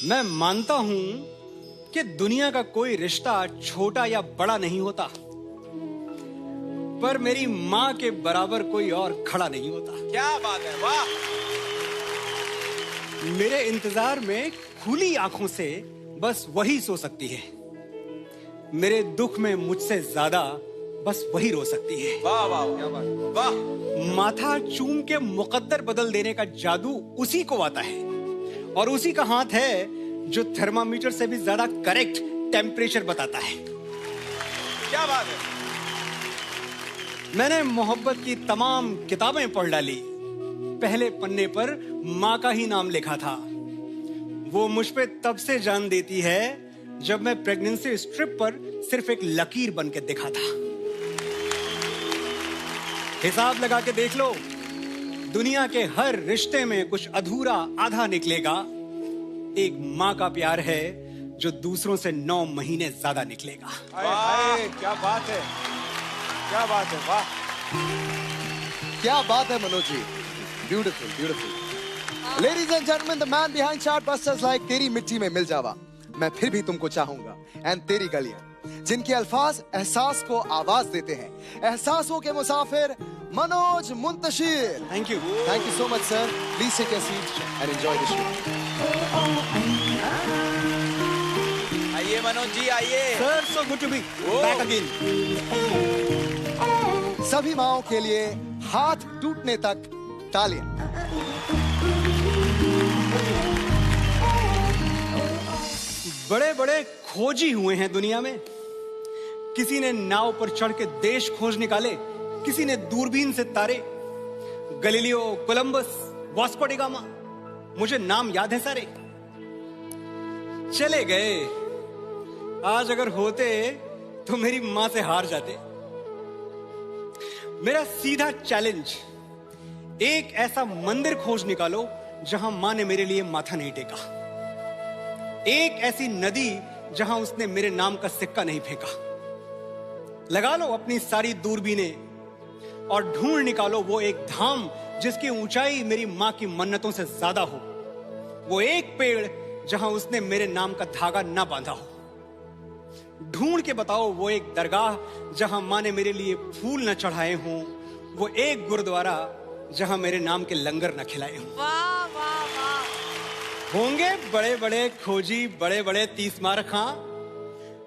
मैं मानता हूं कि दुनिया का कोई रिश्ता छोटा या बड़ा नहीं होता, पर मेरी मां के बराबर कोई और खड़ा नहीं होता। क्या बात है, वाह। मेरे इंतजार में खुली आंखों से बस वही सो सकती है। मेरे दुख में मुझसे ज्यादा बस वही रो सकती है। वाह वाह, क्या बात, वाह। माथा चूम के मुकद्दर बदल देने का जादू उसी को आता है, और उसी का हाथ है जो थर्मामीटर से भी ज्यादा करेक्ट टेम्परेचर बताता है। क्या बात है। मैंने मोहब्बत की तमाम किताबें पढ़ डाली, पहले पन्ने पर माँ का ही नाम लिखा था। वो मुझ पे तब से जान देती है जब मैं प्रेगनेंसी स्ट्रिप पर सिर्फ एक लकीर बन के दिखा था। हिसाब लगा के देख लो, दुनिया के हर रिश्ते में कुछ अधूरा आधा निकलेगा। एक माँ का प्यार है जो दूसरों से 9 महीने ज्यादा निकलेगा। वाह, क्या बात है, क्या बात है, वाह। क्या बात है Manoj ji, beautiful beautiful. Ladies and gentleman, the man behind chartbusters like Teri Mitti में मिल जावा, मैं फिर भी तुमको चाहूंगा, एंड तेरी गलियां, जिनके अल्फाज एहसास को आवाज देते हैं। एहसासों के मुसाफिर Manoj Muntashir. Thank you so much sir. Please take your seat and enjoy the show. आइए मनोज जी, आइए। Sir, so good to be back again. सभी माओं के लिए हाथ टूटने तक तालियां। बड़े बड़े खोजी हुए हैं दुनिया में। किसी ने नाव पर चढ़ के देश खोज निकाले, किसी ने दूरबीन से तारे। Galileo, Columbus, Vasco D gamma, मुझे नाम याद है सारे। चले गए। आज अगर होते तो मेरी मां से हार जाते। मेरा सीधा चैलेंज, एक ऐसा मंदिर खोज निकालो जहां मां ने मेरे लिए माथा नहीं टेका। एक ऐसी नदी जहां उसने मेरे नाम का सिक्का नहीं फेंका। लगा लो अपनी सारी दूरबीनें और ढूंढ निकालो वो एक धाम जिसकी ऊंचाई मेरी मां की मन्नतों से ज्यादा हो। वो एक पेड़ जहां उसने मेरे नाम का धागा ना बांधा हो। ढूंढ के बताओ वो एक दरगाह जहां मां ने मेरे लिए फूल न चढ़ाए हों। वो एक गुरुद्वारा जहां मेरे नाम के लंगर न खिलाए हों। वाह वाह वाह। होंगे बड़े बड़े खोजी, बड़े बड़े तीसमार खां,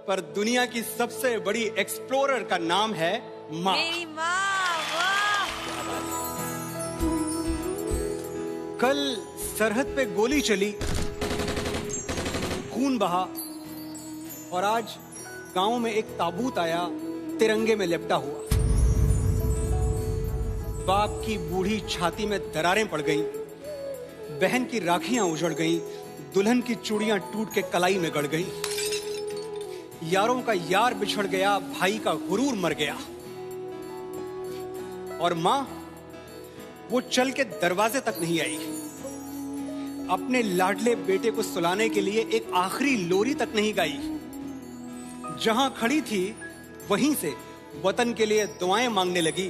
पर दुनिया की सबसे बड़ी एक्सप्लोरर का नाम है माँ। मेरी माँ, वाह। कल सरहद पे गोली चली, खून बहा, और आज गांव में एक ताबूत आया तिरंगे में लिपटा हुआ। बाप की बूढ़ी छाती में दरारें पड़ गईं, बहन की राखियां उजड़ गईं, दुल्हन की चूड़ियां टूट के कलाई में गड़ गईं। यारों का यार बिछड़ गया, भाई का गुरूर मर गया। और मां, वो चल के दरवाजे तक नहीं आई। अपने लाडले बेटे को सुलाने के लिए एक आखिरी लोरी तक नहीं गाई। जहां खड़ी थी वहीं से वतन के लिए दुआएं मांगने लगी।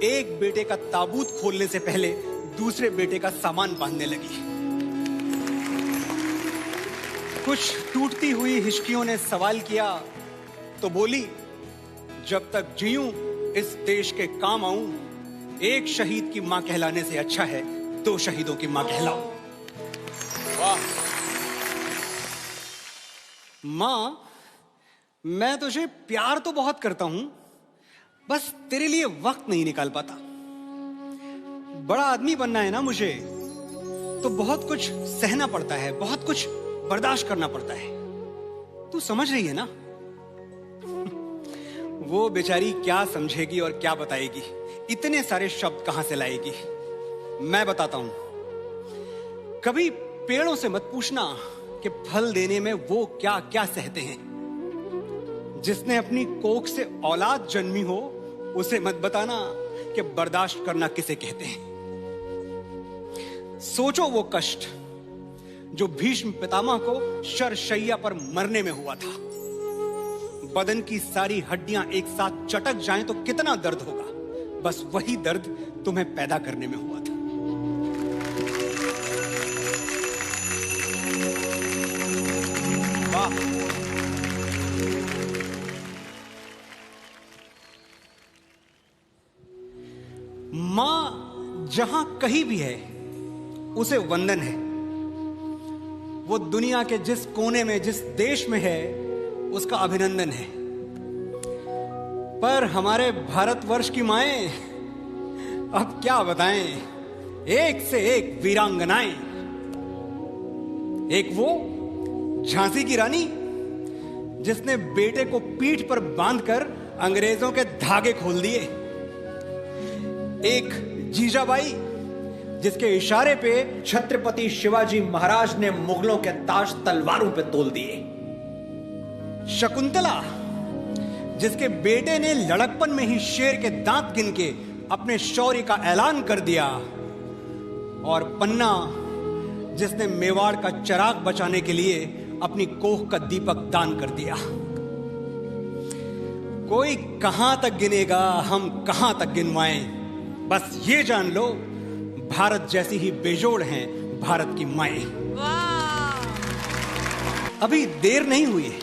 एक बेटे का ताबूत खोलने से पहले दूसरे बेटे का सामान बांधने लगी। कुछ टूटती हुई हिचकियों ने सवाल किया तो बोली, जब तक जीऊं इस देश के काम आऊं, एक शहीद की मां कहलाने से अच्छा है 2 शहीदों की मां कहलाऊं। वाह। मां, मैं तुझे प्यार तो बहुत करता हूं, बस तेरे लिए वक्त नहीं निकाल पाता। बड़ा आदमी बनना है ना मुझे, तो बहुत कुछ सहना पड़ता है, बहुत कुछ बर्दाश्त करना पड़ता है। तू समझ रही है ना? वो बेचारी क्या समझेगी और क्या बताएगी, इतने सारे शब्द कहां से लाएगी। मैं बताता हूं। कभी पेड़ों से मत पूछना कि फल देने में वो क्या क्या सहते हैं। जिसने अपनी कोख से औलाद जन्मी हो, उसे मत बताना कि बर्दाश्त करना किसे कहते हैं। सोचो वो कष्ट जो भीष्म पितामह को शरशैया पर मरने में हुआ था। बदन की सारी हड्डियां एक साथ चटक जाएं तो कितना दर्द होगा। बस वही दर्द तुम्हें पैदा करने में हुआ था। जहां कहीं भी है उसे वंदन है। वो दुनिया के जिस कोने में, जिस देश में है, उसका अभिनंदन है। पर हमारे भारतवर्ष की माएं, अब क्या बताएं, एक से एक वीरांगनाएं। एक वो झांसी की रानी जिसने बेटे को पीठ पर बांधकर अंग्रेजों के धागे खोल दिए। एक जीजाबाई जिसके इशारे पे छत्रपति शिवाजी महाराज ने मुगलों के ताज तलवारों पे तोल दिए। शकुंतला जिसके बेटे ने लड़कपन में ही शेर के दांत गिन के अपने शौर्य का ऐलान कर दिया। और पन्ना जिसने मेवाड़ का चिराग बचाने के लिए अपनी कोख का दीपक दान कर दिया। कोई कहां तक गिनेगा, हम कहां तक गिनवाएं। बस ये जान लो, भारत जैसी ही बेजोड़ हैं भारत की माएं। वाह। अभी देर नहीं हुई है,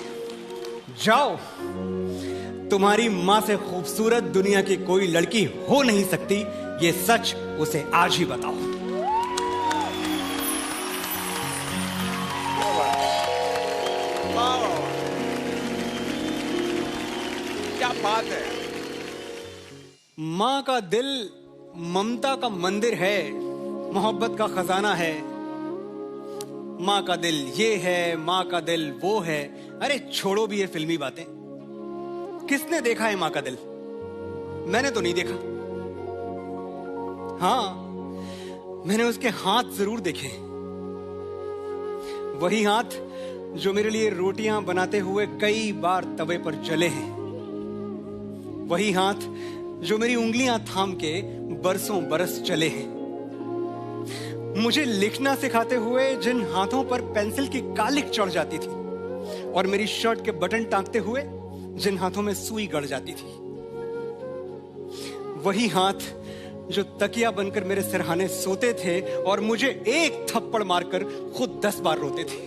जाओ। तुम्हारी मां से खूबसूरत दुनिया की कोई लड़की हो नहीं सकती, ये सच उसे आज ही बताओ। वाह, क्या बात है। मां का दिल ममता का मंदिर है, मोहब्बत का खजाना है। मां का दिल ये है, मां का दिल वो है। अरे छोड़ो भी ये फिल्मी बातें। किसने देखा है मां का दिल? मैंने तो नहीं देखा। हाँ, मैंने उसके हाथ जरूर देखे। वही हाथ जो मेरे लिए रोटियां बनाते हुए कई बार तवे पर जले हैं। वही हाथ जो मेरी उंगलियां थाम के बरसों बरस चले हैं। मुझे लिखना सिखाते हुए जिन हाथों पर पेंसिल की कालिक चढ़ जाती थी, और मेरी शर्ट के बटन टांगते हुए जिन हाथों में सुई गड़ जाती थी। वही हाथ जो तकिया बनकर मेरे सिरहाने सोते थे और मुझे एक थप्पड़ मारकर खुद 10 बार रोते थे।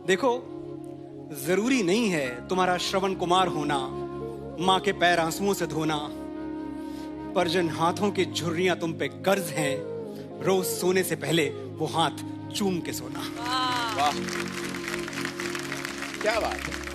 देखो, जरूरी नहीं है तुम्हारा श्रवण कुमार होना, मां के पैर आंसुओं से धोना, पर जिन हाथों की झुर्रियां तुम पे कर्ज हैं, रोज सोने से पहले वो हाथ चूम के सोना। वाह, क्या बात है।